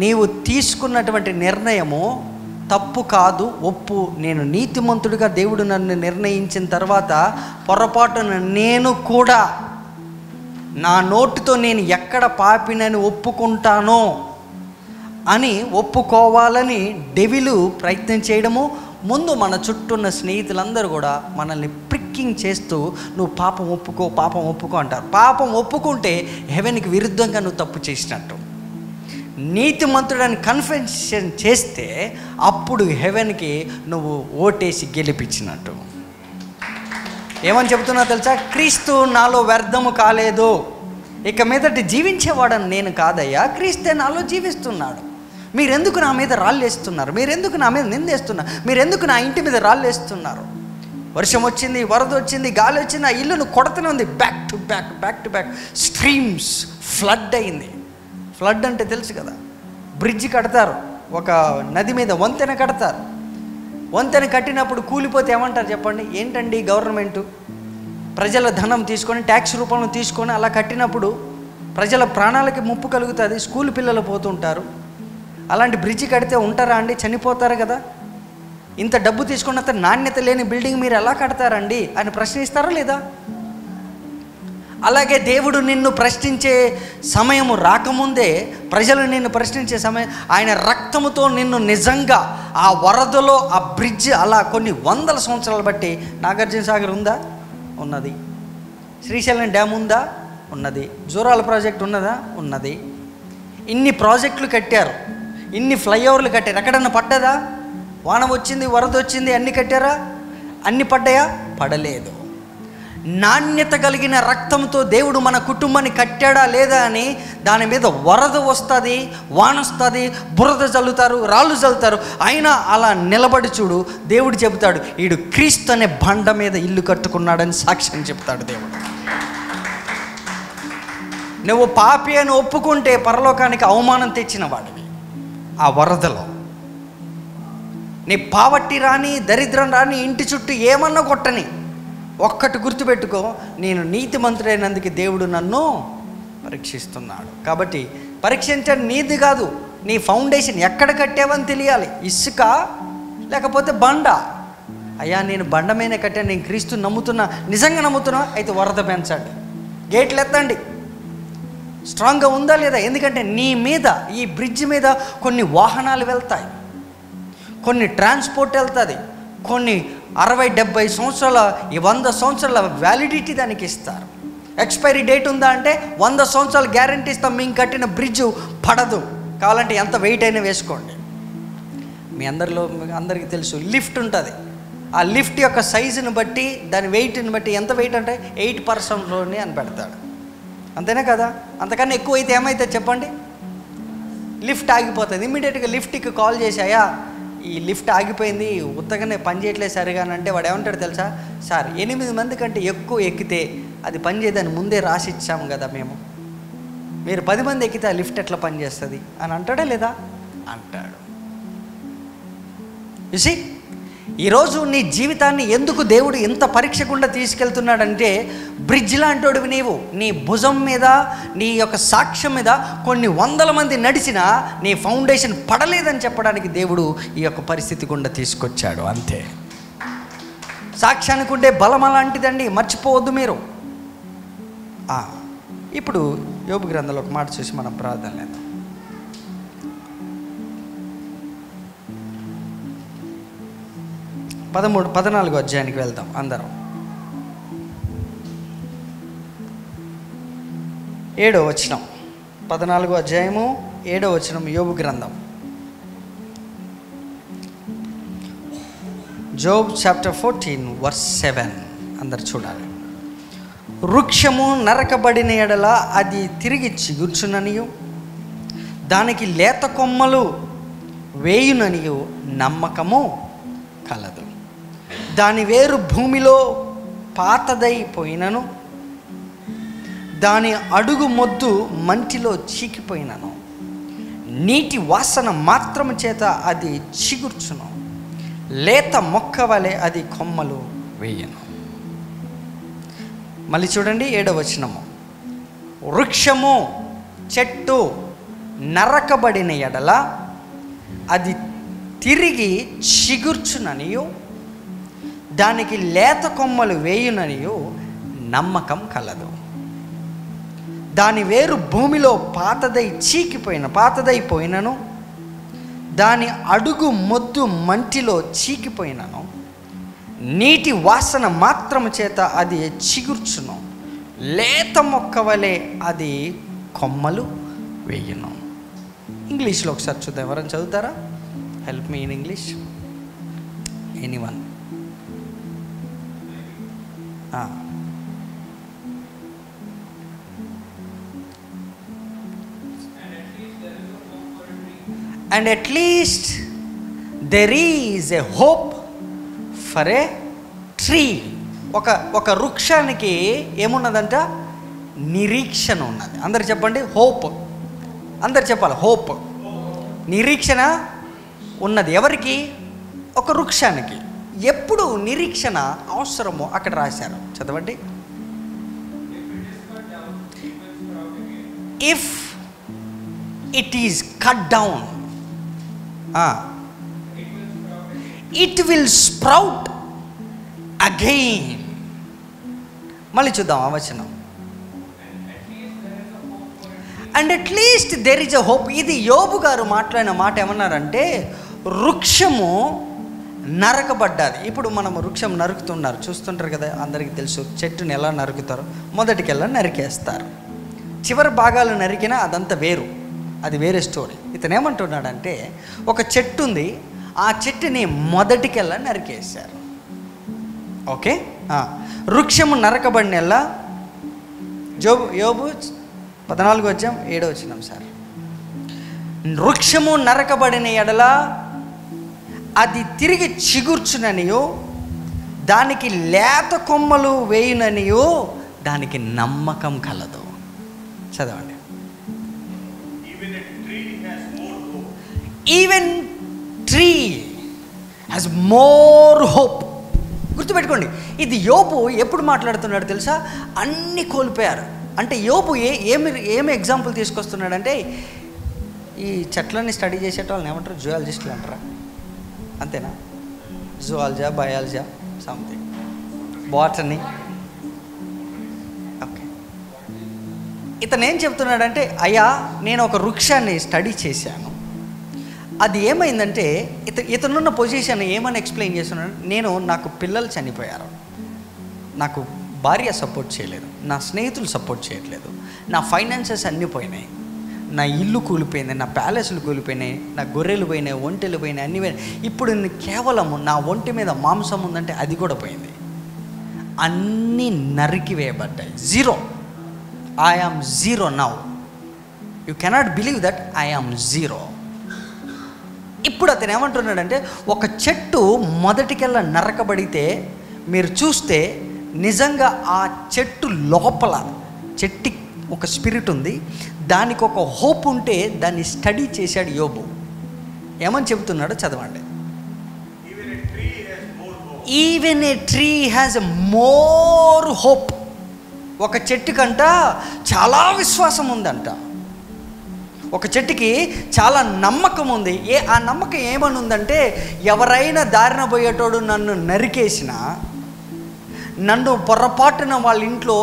Speaker 1: నీవు తీసుకున్నటువంటి నిర్ణయము తప్పు కాదు, ఒప్పు. నేను నీతిమంతుడిగా దేవుడు నన్ను నిర్ణయించిన తర్వాత పొరపాటున నేను కూడా నా నోటితో నేను ఎక్కడ పాపినని ఒప్పుకుంటానో అని ఒప్పుకోవాలని డెవిలు ప్రయత్నం చేయడము, ముందు మన చుట్టూ ఉన్న స్నేహితులందరూ కూడా మనల్ని ప్రిక్కింగ్ చేస్తూ నువ్వు పాపం ఒప్పుకో అంటారు. పాపం ఒప్పుకుంటే హెవెన్కి విరుద్ధంగా నువ్వు తప్పు చేసినట్టు. నీతిమంతుడని కన్ఫెషన్ చేస్తే అప్పుడు హెవెన్కి నువ్వు ఓటేసి గెలిపించినట్టు. ఏమని చెబుతున్నా తెలుసా? క్రీస్తు నాలో వ్యర్థము కాలేదు, ఇక మీదటి జీవించేవాడని నేను కాదయ్యా, క్రీస్తే నాలో జీవిస్తున్నాడు. మీరెందుకు నా మీద రాళ్ళేస్తున్నారు? మీరెందుకు నా మీద నిందేస్తున్నారు? మీరెందుకు నా ఇంటి మీద రాళ్ళేస్తున్నారు? వర్షం వచ్చింది, వరద వచ్చింది, గాలి వచ్చింది, ఆ ఇల్లును కొడుతూనే ఉంది. Back to back streams, flood అయింది. ఫ్లడ్ అంటే తెలుసు కదా, బ్రిడ్జ్ కడతారు, ఒక నది మీద వంతెన కడతారు. వంతెన కట్టినప్పుడు కూలిపోతే ఏమంటారు చెప్పండి? ఏంటండి గవర్నమెంటు ప్రజల ధనం తీసుకొని, ట్యాక్స్ రూపంలో తీసుకొని అలా కట్టినప్పుడు ప్రజల ప్రాణాలకి ముప్పు కలుగుతుంది, స్కూల్ పిల్లలు పోతుంటారు. అలాంటి బ్రిడ్జి కడితే ఉంటారా అండి? చనిపోతారు కదా. ఇంత డబ్బు తీసుకున్న తర్వాత నాణ్యత లేని బిల్డింగ్ మీరు ఎలా కడతారండి అని ప్రశ్నిస్తారా లేదా? అలాగే దేవుడు నిన్ను ప్రశ్నించే సమయము రాకముందే, ప్రజలు నిన్ను ప్రశ్నించే సమయం, ఆయన రక్తముతో నిన్ను నిజంగా ఆ వరదలో ఆ బ్రిడ్జ్ అలా కొన్ని వందల సంవత్సరాలు బట్టి, నాగార్జున సాగర్ ఉందా? ఉన్నది. శ్రీశైలం డ్యామ్ ఉందా? ఉన్నది. జూరాల ప్రాజెక్ట్ ఉన్నదా? ఉన్నది. ఇన్ని ప్రాజెక్టులు కట్టారు, ఇన్ని ఫ్లైఓవర్లు కట్టారు, ఎక్కడన్నా పడ్డదా? వాన వచ్చింది, వరద వచ్చింది, అన్ని కట్టారా? అన్ని పడ్డాయా? పడలేదు. నాణ్యత కలిగిన రక్తంతో దేవుడు మన కుటుంబాన్ని కట్టాడా లేదా అని దాని మీద వరద వస్తుంది, వాన వస్తుంది, బురద చల్లుతారు, రాళ్ళు చల్లుతారు, అయినా అలా నిలబడి చూడు, దేవుడు చెబుతాడు ఈడు క్రీస్తు అనే బండ మీద ఇల్లు కట్టుకున్నాడని సాక్ష్యం చెప్తాడు దేవుడు. నువ్వు పాపి అని ఒప్పుకుంటే పరలోకానికి అవమానం తెచ్చిన వాడివి. ఆ వరదలో నీ పావర్టీ రాని, దరిద్రం రాని, ఇంటి చుట్టూ ఏమన్నా కొట్టని, ఒక్కటి గుర్తుపెట్టుకో, నేను నీతిమంతుడైనందుకు దేవుడు నన్ను పరీక్షిస్తున్నాడు. కాబట్టి పరీక్షించడం నీది కాదు, నీ ఫౌండేషన్ ఎక్కడ కట్టావని తెలియాలి. ఇసుక లేకపోతే బండ? అయ్యా నేను బండ మీద కట్టాను, నేను క్రీస్తు నమ్ముతున్నా, నిజంగా నమ్ముతున్నా, అయితే వరద పెంచండి, గేట్లు ఎత్తండి. స్ట్రాంగ్గా ఉందా లేదా? ఎందుకంటే నీ మీద, ఈ బ్రిడ్జ్ మీద కొన్ని వాహనాలు వెళ్తాయి, కొన్ని ట్రాన్స్పోర్ట్ వెళ్తుంది, కొన్ని 60-70 సంవత్సరాల, 100 సంవత్సరాల వ్యాలిడిటీ దానికి ఇస్తారు. ఎక్స్పైరీ డేట్ ఉందా అంటే 100 సంవత్సరాలు గ్యారంటీ ఇస్తాం, మేము కట్టిన బ్రిడ్జు పడదు, కావాలంటే ఎంత వెయిట్ అయినా వేసుకోండి. మీ అందరికీ తెలుసు లిఫ్ట్ ఉంటుంది, ఆ లిఫ్ట్ యొక్క సైజుని బట్టి, దాని వెయిట్ని బట్టి, ఎంత వెయిట్ అంటే 8% అని పెడతాడు, అంతేనా కదా? అంతకన్నా ఎక్కువ అయితే ఏమైతే చెప్పండి? లిఫ్ట్ ఆగిపోతుంది. ఇమ్మీడియట్గా లిఫ్ట్కి కాల్ చేశాయా, ఈ లిఫ్ట్ ఆగిపోయింది, ఉత్తగానే పని చేయట్లేదు సరిగా అంటే వాడు ఏమంటాడు తెలుసా? సార్ 8 మంది కంటే ఎక్కువ ఎక్కితే అది పని చేయదని ముందే రాసి ఇచ్చాము కదా మేము, మీరు 10 మంది ఎక్కితే ఆ లిఫ్ట్ ఎట్లా పనిచేస్తుంది అని అంటాడా లేదా? అంటాడు. చూసి ఈరోజు నీ జీవితాన్ని ఎందుకు దేవుడు ఇంత పరీక్ష గుండా తీసుకెళ్తున్నాడంటే, బ్రిడ్జ్ లాంటోడివి నీవు. నీ భుజం మీద, నీ యొక్క సాక్ష్యం మీద కొన్ని 100 మంది నడిచినా నీ ఫౌండేషన్ పడలేదని చెప్పడానికి దేవుడు ఈ యొక్క పరిస్థితి గుండా తీసుకొచ్చాడు, అంతే. సాక్ష్యానికి ఉండే బలం అలాంటిదండి, మర్చిపోవద్దు మీరు. ఇప్పుడు యోబు గ్రంథంలో ఒక మాట చూసి మనం ప్రార్థన చేద్దాం. 14వ అధ్యాయానికి వెళ్దాం అందరం. 7వ వచనం, 14వ అధ్యాయము 7వ వచనం, యోబు గ్రంథం. జోబ్ చాప్టర్ 14 verse 7 అందరు చూడాలి. వృక్షము నరకబడిన ఎడల అది తిరిగి చిగుర్చుననియు, దానికి లేత కొమ్మలు వేయుననియు నమ్మకము కలదు. దాని వేరు భూమిలో పాతదైపోయినను, దాని అడుగు మొద్దు మంటిలో చీకిపోయినను, నీటి వాసన మాత్రము చేత అది చిగుర్చును, లేత మొక్క వలె అది కొమ్మలు వేయను. మళ్ళీ చూడండి 7వ వచనము, వృక్షము చెట్టు నరకబడిన ఎడల అది తిరిగి చిగుర్చుననియు, దానికి లేత కొమ్మలు వేయుననియు నమ్మకం కలదు. దాని వేరు భూమిలో పాతదైపోయినను, దాని అడుగు మొద్దు మంటిలో చీకిపోయినను, నీటి వాసన మాత్రము చేత అది చిగుర్చును, లేత మొక్క వలె అది కొమ్మలు వేయును. ఇంగ్లీష్లో ఒకసారి చూద్దాం. ఎవరైనా చదువుతారా? Help me in English, anyone? And at least there is a hope for a tree. ఒక వృక్షానికి ఏమున్నదంట? నిరీక్షణ ఉన్నది. అందరు చెప్పండి, హోప్. అందరు చెప్పాలి, హోప్. నిరీక్షణ ఉన్నది ఎవరికి? ఒక వృక్షానికి. ఎప్పుడు నిరీక్షణ అవసరమో అక్కడ రాశారు, చదవండి. If it is cut down, it will sprout again. మళ్ళీ చూద్దాం ఆ వచనం. And at least there is a hope. ఇది యోబు గారు మాట్లాడిన మాట. ఏమన్నారంటే, వృక్షము నరకబడ్డాది. ఇప్పుడు మనం వృక్షం నరుకుతున్నారు, చూస్తుంటారు కదా, అందరికీ తెలుసు. చెట్టుని ఎలా నరుకుతారో, మొదటికెల్లా నరికేస్తారు. చివరి భాగాలు నరికినా అదంతా వేరు, అది వేరే స్టోరీ. ఇతను ఏమంటున్నాడంటే, ఒక చెట్టు ఉంది, ఆ చెట్టుని మొదటికెల్లా నరికేశారు. ఓకే, వృక్షము నరకబడినెల్లా. యోబు 14:7 సార్. వృక్షము నరకబడిన ఎడల అది తిరిగి చిగుర్చుననియో, దానికి లేత కొమ్మలు వేయుననియో దానికి నమ్మకం కలదు. చదవండి. Even tree has more hope. గుర్తుపెట్టుకోండి, ఇది యోబు ఎప్పుడు మాట్లాడుతున్నాడు తెలుసా? అన్నీ కోల్పోయారు. అంటే యోబు ఏమి ఎగ్జాంపుల్ తీసుకొస్తున్నాడంటే, ఈ చెట్లన్నీ స్టడీ చేసేటోళ్ళని ఏమంటారు? జువాలజిస్టులు అంటారా? అంతేనా? Zoology, biology, something, botany. Okay, ఇతను ఏం చెప్తున్నాడంటే, అయ్యా నేను ఒక వృక్షాన్ని స్టడీ చేశాను, అది ఏమైందంటే, ఇతనున్న పొజిషన్ ఏమని ఎక్స్ప్లెయిన్ చేస్తున్నాడు? నాకు పిల్లలు చనిపోయారు, నాకు భార్య సపోర్ట్ చేయలేదు, నా స్నేహితులు సపోర్ట్ చేయట్లేదు, నా ఫైనాన్సెస్ అన్నీ పోయినాయి, నా ఇల్లు కూలిపోయింది, నా ప్యాలెస్లు కూలిపోయినాయి, నా గొర్రెలు పోయినాయి, ఒంటెలు పోయినాయి, అన్నీ పోయినాయి. ఇప్పుడు కేవలము నా ఒంటి మీద మాంసం ఉందంటే అది కూడా పోయింది. అన్నీ నరికివేయబడ్డాయి. Zero. I am zero now. You cannot believe that I am zero. ఇప్పుడు అతను ఏమంటున్నాడంటే, ఒక చెట్టు మొదటికెల్లా నరకబడితే మీరు చూస్తే నిజంగా ఆ చెట్టు లోపల, చెట్టు ఒక స్పిరిట్ ఉంది, దానికి ఒక హోప్ ఉంటే దాన్ని స్టడీ చేశాడు యోబు. ఏమని చెబుతున్నాడో చదవండి. Even a tree has a more hope. ఒక చెట్టు కంట చాలా విశ్వాసం ఉందంట. ఒక చెట్టుకి చాలా నమ్మకం ఉంది. ఆ నమ్మకం ఏమని ఉందంటే, ఎవరైనా దారిన పోయేటోడు నన్ను నరికేసినా, నన్ను పొరపాటున వాళ్ళ ఇంట్లో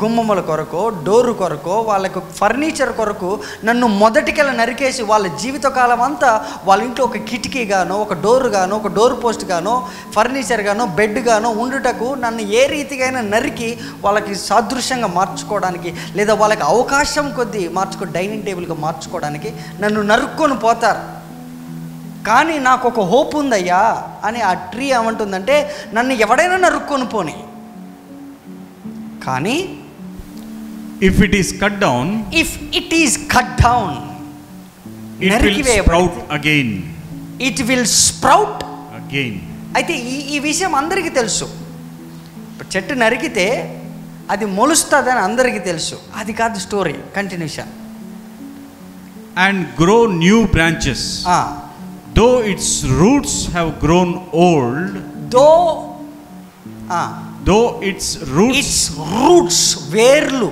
Speaker 1: గుమ్మముల కొరకు, డోరు కొరకు, వాళ్ళకు ఫర్నిచర్ కొరకు నన్ను మొదటికెళ్ళ నరికేసి వాళ్ళ జీవితకాలం అంతా వాళ్ళ ఇంట్లో ఒక కిటికీ గానో, ఒక డోరు గానో, ఒక డోర్ పోస్ట్ గానో, ఫర్నిచర్ గానో, బెడ్ గానో ఉండుటకు నన్ను ఏ రీతిగా నరికి వాళ్ళకి సాదృశ్యంగా మార్చుకోవడానికి, లేదా వాళ్ళకి అవకాశం కొద్దీ డైనింగ్ టేబుల్గా మార్చుకోవడానికి నన్ను నరుక్కొని పోతారు. కానీ నాకు ఒక హోప్ ఉందయ్యా అని ఆ ట్రీ ఏమంటుందంటే, నన్ను ఎవడైనా నరుక్కొని పోని, కానీ
Speaker 2: if it is cut down,
Speaker 1: it
Speaker 2: will sprout again.
Speaker 1: It will sprout
Speaker 2: again.
Speaker 1: అయితే ఈ విషయం అందరికీ తెలుసు. చెట్టు నరికితే అది మొలుస్తుందని అందరికీ తెలుసు. అది కాదు story, continuation.
Speaker 2: And grow new branches. Though its roots have grown old, though its roots వేర్లు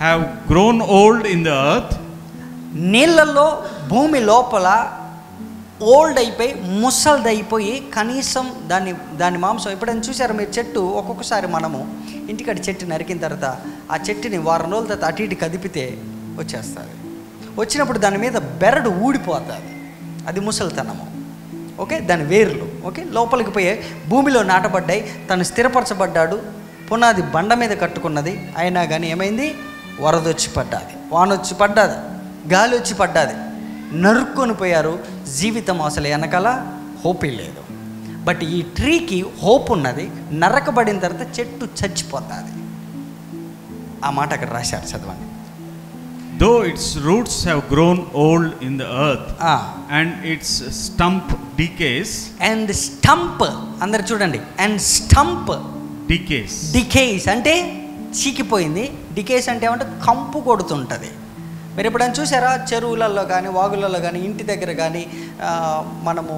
Speaker 2: have grown old in the earth,
Speaker 1: నీళ్ళల్లో, భూమి లోపల ఓల్డ్ అయిపోయి ముసలిదైపోయి కనీసం దాని మాంసం ఎప్పుడైనా చూసారు మీరు? చెట్టు ఒక్కొక్కసారి మనము ఇంటికాడ చెట్టు నరికిన తర్వాత ఆ చెట్టుని వారం రోజుల తర్వాత అటు ఇటు కదిపితే వచ్చేస్తుంది. వచ్చినప్పుడు దాని మీద బెరడు ఊడిపోతుంది, అది ముసలితనము. ఓకే, దాని వేర్లు ఓకే లోపలికి పోయి భూమిలో నాటబడ్డాయి, తను స్థిరపరచబడ్డాడు, పునాది బండ మీద కట్టుకున్నది. అయినా కానీ ఏమైంది? వరదొచ్చి పడ్డాది, వానొచ్చి పడ్డాది, గాలి వచ్చి పడ్డాది, నరుక్కొని పోయారు. జీవితం అసలు వెనకాల హోపే లేదు. బట్ ఈ ట్రీకి హోప్ ఉన్నది. నరకబడిన తర్వాత చెట్టు చచ్చిపోతుంది. ఆ మాట అక్కడ రాశారు, చదవండి.
Speaker 2: Though its roots have grown old in the earth and its stump decays. And
Speaker 1: stump, అందరు చూడండి, and stump
Speaker 2: decays.
Speaker 1: Decays అంటే చీకిపోయింది. డికేస్ అంటే ఏమంటే కంపు కొడుతుంటుంది. మీరు ఎప్పుడైనా చూసారా? చెరువులలో కానీ వాగులలో కానీ ఇంటి దగ్గర కానీ మనము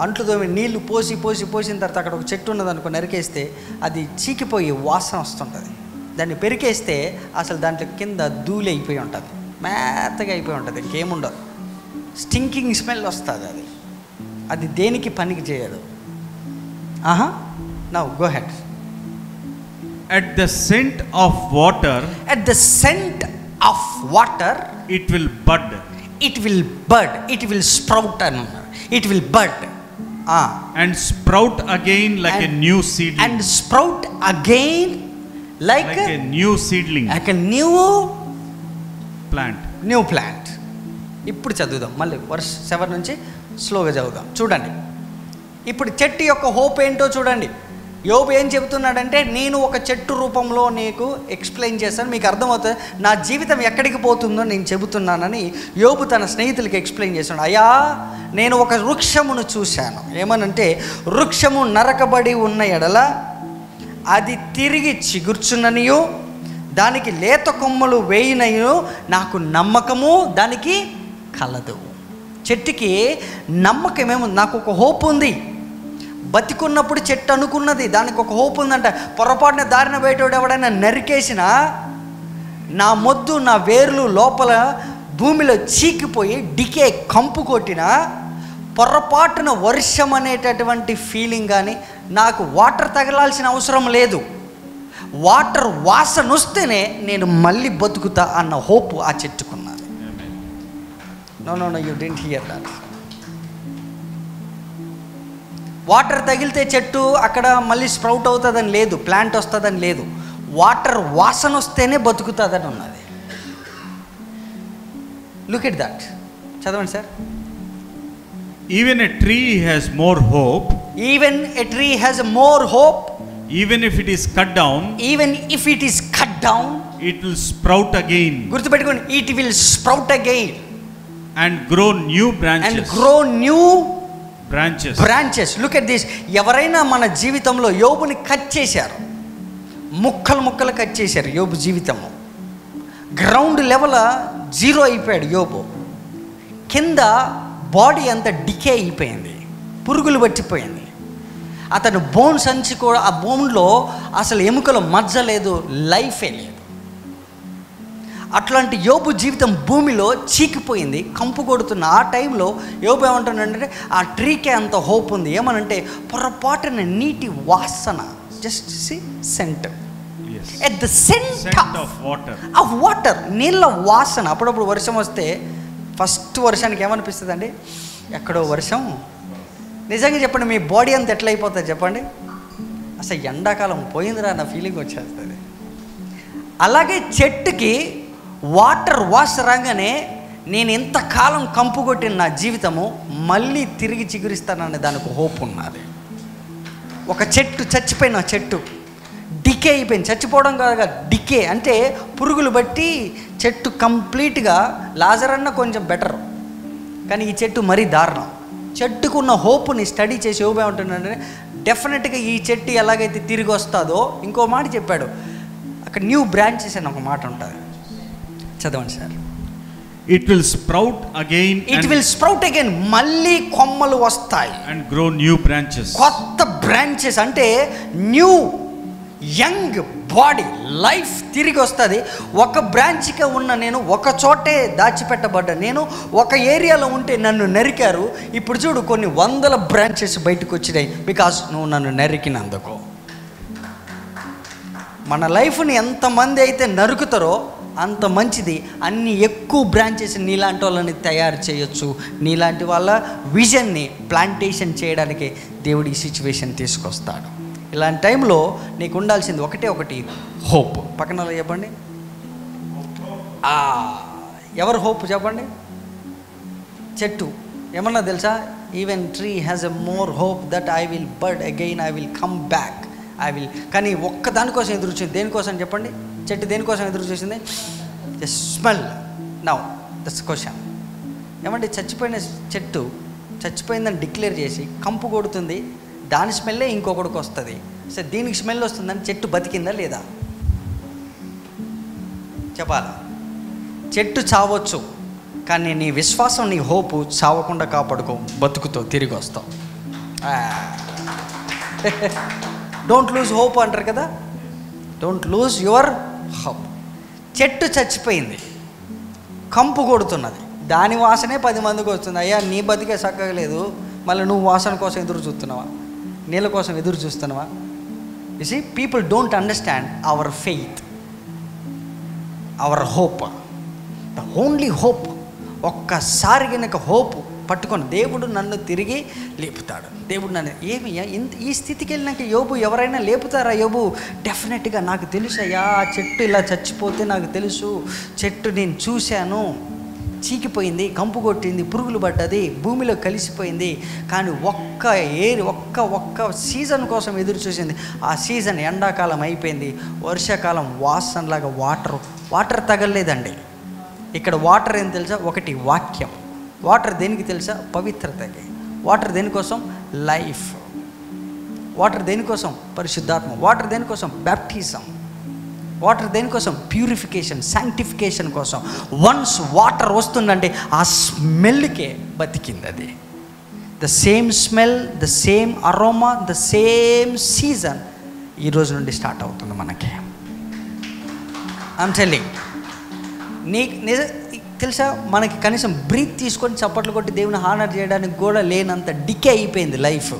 Speaker 1: అంట్లు తోమి నీళ్లు పోసిన తర్వాత అక్కడ ఒక చెట్టు ఉన్నదనుకో, నరికేస్తే అది చీకిపోయి వాసన వస్తుంటుంది. దాన్ని పెరికేస్తే అసలు దాంట్లో కింద ధూళి అయిపోయి ఉంటుంది, మేతగా అయిపోయి ఉంటుంది, ఇంకేముండదు, స్టింకింగ్ స్మెల్ వస్తుంది. అది దేనికి పనికి చేయదు. Now go head.
Speaker 2: At the scent of water, it will bud.
Speaker 1: It will sprout, it will bud.
Speaker 2: And sprout again like a new seedling.
Speaker 1: And sprout again like
Speaker 2: a new seedling.
Speaker 1: Like a new plant. ఇప్పుడు చదువుదాం మళ్ళీ verse 7 నుంచి స్లోగా చదువుదాం. చూడండి ఇప్పుడు చెట్టు యొక్క హోప్ ఏంటో చూడండి. యోబు ఏం చెబుతున్నాడంటే, నేను ఒక చెట్టు రూపంలో నీకు ఎక్స్ప్లెయిన్ చేస్తాను, మీకు అర్థమవుతుంది నా జీవితం ఎక్కడికి పోతుందో నేను చెబుతున్నానని యోబు తన స్నేహితులకి ఎక్స్ప్లెయిన్ చేస్తున్నాడు. అయ్యా, నేను ఒక వృక్షమును చూశాను. ఏమనంటే, వృక్షము నరకబడి ఉన్న ఎడల అది తిరిగి చిగుర్చుననియు దానికి లేత కొమ్మలు వేయినయు నాకు నమ్మకము దానికి కలదు. చెట్టుకి నమ్మకమేమో, నాకు ఒక హోప్ ఉంది. బతికున్నప్పుడు చెట్టు అనుకున్నది, దానికి ఒక హోప్ ఉందంట. పొరపాటున దారిన బయటోడు ఎవడైనా నరికేసినా నా మొద్దు నా వేర్లు లోపల భూమిలో చీకిపోయి డికే కంపు కొట్టినా పొరపాటున వర్షం అనేటటువంటి ఫీలింగ్ కానీ, నాకు వాటర్ తగలాల్సిన అవసరం లేదు, వాటర్ వాసన వస్తేనే నేను మళ్ళీ బతుకుతా అన్న హోప్ ఆ చెట్టుకున్నది. No you didn't hear that. Water తగిలితే చెట్టు అక్కడ మళ్ళీ స్ప్రౌట్ అవుతుందని లేదు, ప్లాంట్ వస్తుందని లేదు, వాటర్ వాసన వస్తేనే బతుకుతుందని ఉన్నది. Look at that. చదవండి sir.
Speaker 2: Even a tree has more hope.
Speaker 1: Even a tree has more hope.
Speaker 2: Even if it is cut down.
Speaker 1: Even if it is cut down.
Speaker 2: It will sprout again.
Speaker 1: గుర్తుపెట్టుకోండి, it will sprout again.
Speaker 2: And grow new branches.
Speaker 1: And grow new
Speaker 2: branches.
Speaker 1: Look at this. ఎవరైనా మన జీవితంలో యోబుని cut చేశారు, ముక్కలు cut చేశారు. యోబు జీవితము ground level 0 అయిపోయాడు యోబు. కింద బాడీ అంతా డికే అయిపోయింది, పురుగులు పట్టిపోయింది. అతను బోన్స్ అంచి కూడా, ఆ బోన్లో అసలు ఎముకలో మజ్జ లేదు, లైఫే లేదు. అట్లాంటి యోబు జీవితం భూమిలో చీకిపోయింది, కంపు కొడుతున్న ఆ టైంలో యోబు ఏమంటున్నాడంటే, ఆ ట్రీకే అంత హోప్ ఉంది. ఏమనంటే, పొరపాటున నీటి వాసన, just see scent, at the scent of water, నీళ్ళ వాసన. అప్పుడప్పుడు వర్షం వస్తే ఫస్ట్ వర్షానికి ఏమనిపిస్తుంది అండి? ఎక్కడో వర్షం. నిజంగా చెప్పండి, మీ బాడీ అంతా ఎట్లా అయిపోతుంది చెప్పండి? అసలు ఎండాకాలం పోయిందిరా అన్న ఫీలింగ్ వచ్చేస్తుంది. అలాగే చెట్టుకి వాటర్ వాష్ రాగానే, నేను ఎంతకాలం కంపు కొట్టిన నా జీవితము మళ్ళీ తిరిగి చిగురిస్తాననే దానికి హోప్ ఉన్నది. ఒక చెట్టు చచ్చిపోయిన చెట్టు డికే అయిపోయింది. చచ్చిపోవడం కాదు, డికే అంటే పురుగులు బట్టి చెట్టు కంప్లీట్గా. లాజరన్న కొంచెం బెటర్, కానీ ఈ చెట్టు మరీ దారుణం. చెట్టుకున్న హోప్ని స్టడీ చేసి యోబు ఏమంటున్నాడంటే, డెఫినెట్గా ఈ చెట్టు ఎలాగైతే తిరిగి వస్తుందో, ఇంకో మాట చెప్పాడు అక్కడ, న్యూ బ్రాంచెస్ అని ఒక మాట ఉంటుంది. చదవండి sir.
Speaker 2: It will sprout again.
Speaker 1: It will sprout again. మళ్ళీ కొమ్మలు వస్తాయి.
Speaker 2: And grow new branches.
Speaker 1: కొత్త బ్రాంచెస్ అంటే న్యూ యంగ్ బాడీ, లైఫ్ తిరిగి వస్తుంది. ఒక బ్రాంచ్గా ఉన్న నేను ఒక చోటే దాచిపెట్టబడ్డా. నేను ఒక ఏరియాలో ఉంటే నన్ను నరికారు. ఇప్పుడు చూడు కొన్ని వందల బ్రాంచెస్ బయటకు వచ్చినాయి, బికాస్ నువ్వు నన్ను నరికినందుకు. మన లైఫ్ని ఎంతమంది అయితే నరుకుతారో అంత మంచిది. అన్ని ఎక్కువ బ్రాంచెస్ నీలాంటి వాళ్ళని తయారు చేయొచ్చు. నీలాంటి వాళ్ళ విజన్ని ప్లాంటేషన్ చేయడానికి దేవుడు ఈ సిచ్యువేషన్ తీసుకొస్తాడు. ఇలాంటి టైంలో నీకు ఉండాల్సింది ఒకటి హోప్. పక్కన చెప్పండి, ఎవరు హోప్ చెప్పండి? చెట్టు. ఏమన్నా తెలుసా? Even tree has a more hope that I will bird again, I will come back, I will. కానీ ఒక్క దానికోసం ఎదురు చూసింది. దేనికోసం చెప్పండి? చెట్టు దేనికోసం ఎదురు చూసింది? The smell. Now that's question. ఏమంటే చచ్చిపోయిన చెట్టు చచ్చిపోయిందని డిక్లేర్ చేసి కంపు కొడుతుంది, దాని స్మెల్లే ఇంకొకడికి వస్తుంది. సరే, దీనికి స్మెల్ వస్తుందని చెట్టు బతికిందా లేదా? చెప్పాలా? చెట్టు చావచ్చు, కానీ నీ విశ్వాసం, నీ హోపు చావకుండా కాపాడుకో. బతుకుతో తిరిగి వస్తావు. డోంట్ లూజ్ హోప్ అంటారు కదా. Don't lose your hope. చెట్టు చచ్చిపోయింది, కంపు కొడుతున్నది, దాని వాసనే 10 మందికి వస్తుంది. అయ్యా నీ బతికే చక్కగా లేదు, మళ్ళీ నువ్వు వాసన కోసం ఎదురు చూస్తున్నావా? నీళ్ళ కోసం ఎదురు చూస్తున్నావా? You see, people don't understand our faith, our hope, the only hope. ఒక్కసారి కనుక హోప్ పట్టుకొని దేవుడు నన్ను తిరిగి లేపుతాడు. దేవుడు నన్ను ఏమయ్యా ఈ స్థితికి వెళ్ళినాక యోబు ఎవరైనా లేపుతారా? యోబు డెఫినెట్గా నాకు తెలుసు అయ్యా, చెట్టు ఇలా చచ్చిపోతే నాకు తెలుసు. చెట్టు నేను చూశాను, చీకిపోయింది, కంపు కొట్టింది, పురుగులు పడ్డది, భూమిలో కలిసిపోయింది. కానీ ఒక్క సీజన్ కోసం ఎదురు చూసింది. ఆ సీజన్ ఎండాకాలం అయిపోయింది, వర్షాకాలం వాసనలాగా వాటర్ తగలలేదండి. ఇక్కడ వాటర్ ఏం తెలుసా? ఒకటి వాక్యం. వాటర్ దేనికి తెలుసా? పవిత్రతకి. వాటర్ దేనికోసం? లైఫ్. వాటర్ దేనికోసం? పరిశుద్ధాత్మ. వాటర్ దేనికోసం? బ్యాప్టిజం. వాటర్ దేనికోసం? ప్యూరిఫికేషన్, శాంక్టిఫికేషన్ కోసం. వన్స్ వాటర్ వస్తుందంటే ఆ స్మెల్కే బతికింది అది. The same smell, the same aroma, the same season ఈ రోజు నుండి స్టార్ట్ అవుతుంది మనకి. I'm telling. తెలుసా, మనకి కనీసం బ్రీత్ తీసుకొని చప్పట్లు కొట్టి దేవుని హానర్ చేయడానికి కూడా లేనంత డికే అయిపోయింది లైఫ్.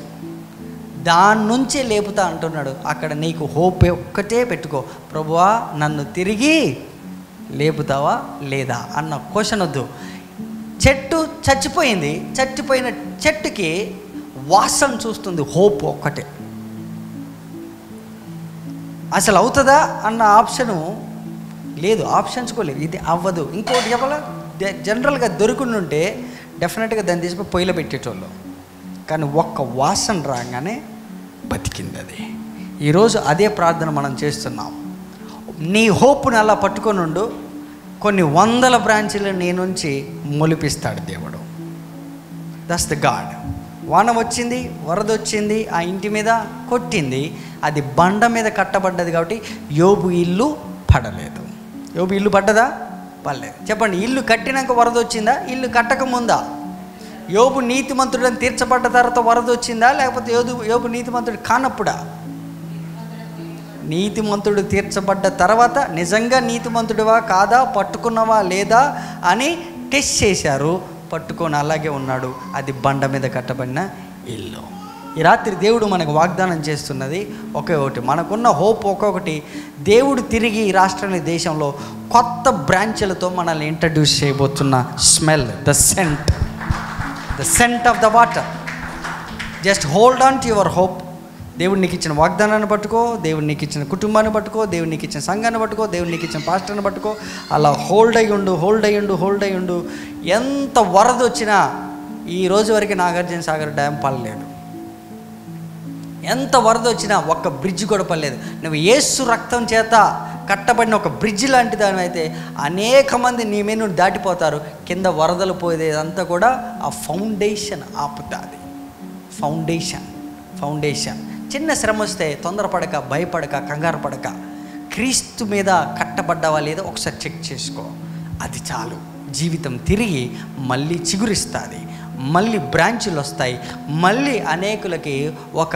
Speaker 1: దాని నుంచే లేపుతా అంటున్నాడు. అక్కడ నీకు హోప్ ఒక్కటే పెట్టుకో, ప్రభువా నన్ను తిరిగి లేపుతావా లేదా అన్న క్వశ్చన్ వద్దు. చెట్టు చచ్చిపోయింది, చచ్చిపోయిన చెట్టుకి వాసన చూస్తుంది, హోప్ ఒక్కటే. అసలు అవుతుందా అన్న ఆప్షను లేదు, ఆప్షన్స్ కూడా లేవు. ఇది అవ్వదు. ఇంకోటి చెప్పాలా, జనరల్గా దొరుకునుంటే డెఫినెట్గా దాన్ని తీసుకుని పొయ్యిలో పెట్టేటోళ్ళు. కానీ ఒక్క వాసన రాగానే బతికింది అది. ఈరోజు అదే ప్రార్థన మనం చేస్తున్నాం. నీ హోప్ని అలా పట్టుకొని ఉండు, కొన్ని వందల బ్రాంచీలు నీ నుంచి మొలిపిస్తాడు దేవుడు. That's the God. వాన వచ్చింది, వరద వచ్చింది, ఆ ఇంటి మీద కొట్టింది, అది బండ మీద కట్టబడ్డది కాబట్టి యోబు ఇల్లు పడలేదు. యోబు ఇల్లు పడ్డదా? పడలేదు. చెప్పండి, ఇల్లు కట్టినాక వరద వచ్చిందా? ఇల్లు కట్టక ముందా? యోబు నీతిమంతుడని తీర్చబడ్డ తర్వాత వరద వచ్చిందా, లేకపోతే యోబు నీతిమంతుడు కానప్పుడా? నీతిమంతుడు తీర్చబడ్డ తర్వాత నిజంగా నీతిమంతుడివా కాదా, పట్టుకున్నవా లేదా అని టెస్ట్ చేశారు. పట్టుకొని అలాగే ఉన్నాడు. అది బండ మీద కట్టబడిన ఇల్లు. ఈ రాత్రి దేవుడు మనకు వాగ్దానం చేస్తున్నది ఒకే ఒకటి. మనకున్న హోప్ ఒక్కొక్కటి. దేవుడు తిరిగి ఈ రాష్ట్రాన్ని, దేశంలో కొత్త బ్రాంచ్లతో మనల్ని ఇంట్రడ్యూస్ చేయబోతున్న smell, the scent of the water. Just hold on to your hope. దేవుడు నీకు ఇచ్చిన వాగ్దానాన్ని పట్టుకో, దేవుడు నీకు ఇచ్చిన కుటుంబాన్ని పట్టుకో, దేవుడు నీకు ఇచ్చిన సంఘాన్ని పట్టుకో, దేవుడు నీకు ఇచ్చిన పాస్టర్ని పట్టుకో. అలా హోల్డ్ అయ్యి ఉండు. ఎంత వరద వచ్చినా ఈ రోజు వరకు నాగార్జున సాగర్ డ్యామ్ పడలేదు. ఎంత వరద వచ్చినా ఒక్క బ్రిడ్జ్ కూడా పడలేదు. నువ్వు యేసు రక్తం చేత కట్టబడిన ఒక బ్రిడ్జ్ లాంటి దాని అయితే అనేక మంది నీ మీద నుండి దాటిపోతారు. కింద వరదలు పోయేదంతా కూడా ఆ ఫౌండేషన్ ఆపుతుంది. ఫౌండేషన్ చిన్న శ్రమ వస్తే తొందరపడక, భయపడక, కంగారు పడక, క్రీస్తు మీద కట్టబడ్డావా లేదా ఒకసారి చెక్ చేసుకో. అది చాలు. జీవితం తిరిగి మళ్ళీ చిగురిస్తుంది, మళ్ళీ బ్రాంచులు వస్తాయి, మళ్ళీ అనేకులకి ఒక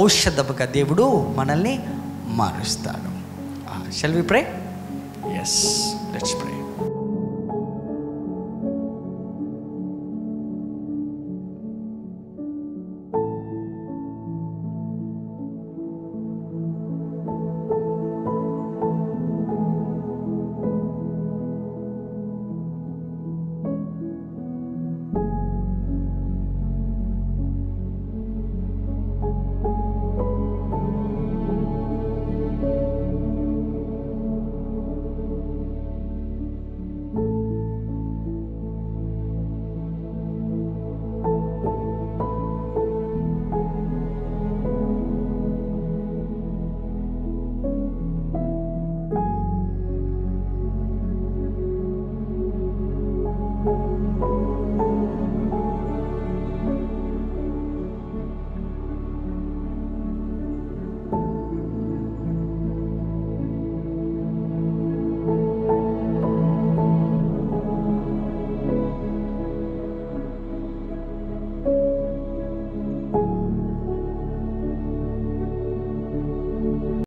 Speaker 1: ఔషధముగా దేవుడు మనల్ని మారుస్తాడు. Shall we pray? Yes, let's pray.